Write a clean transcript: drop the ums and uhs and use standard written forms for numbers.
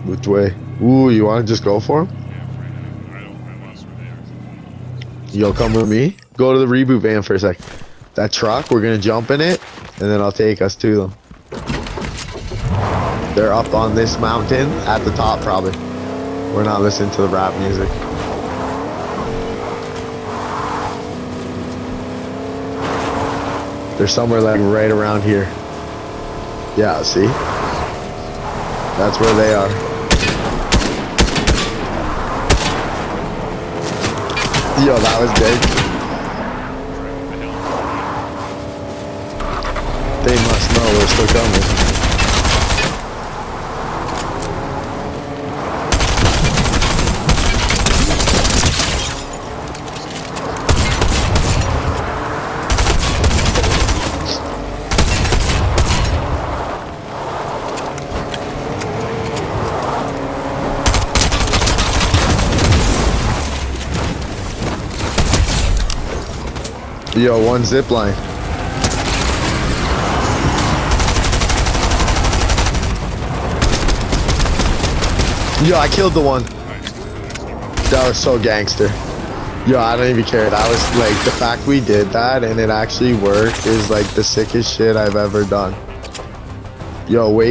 Which way? Ooh, you want to just go for him? I lost where they are. You'll come with me? Go to the reboot van for a sec. That truck, we're gonna jump in it, and then I'll take us to them. They're up on this mountain at the top, probably. We're not listening to the rap music. They're somewhere like right around here. Yeah, see? That's where they are. Yo, that was big. They must know we're still coming. Yo, one zip line. Yo, I killed the one. That was so gangster. Yo, I don't even care. That was like, the fact we did that and it actually worked is like the sickest shit I've ever done. Yo, wait.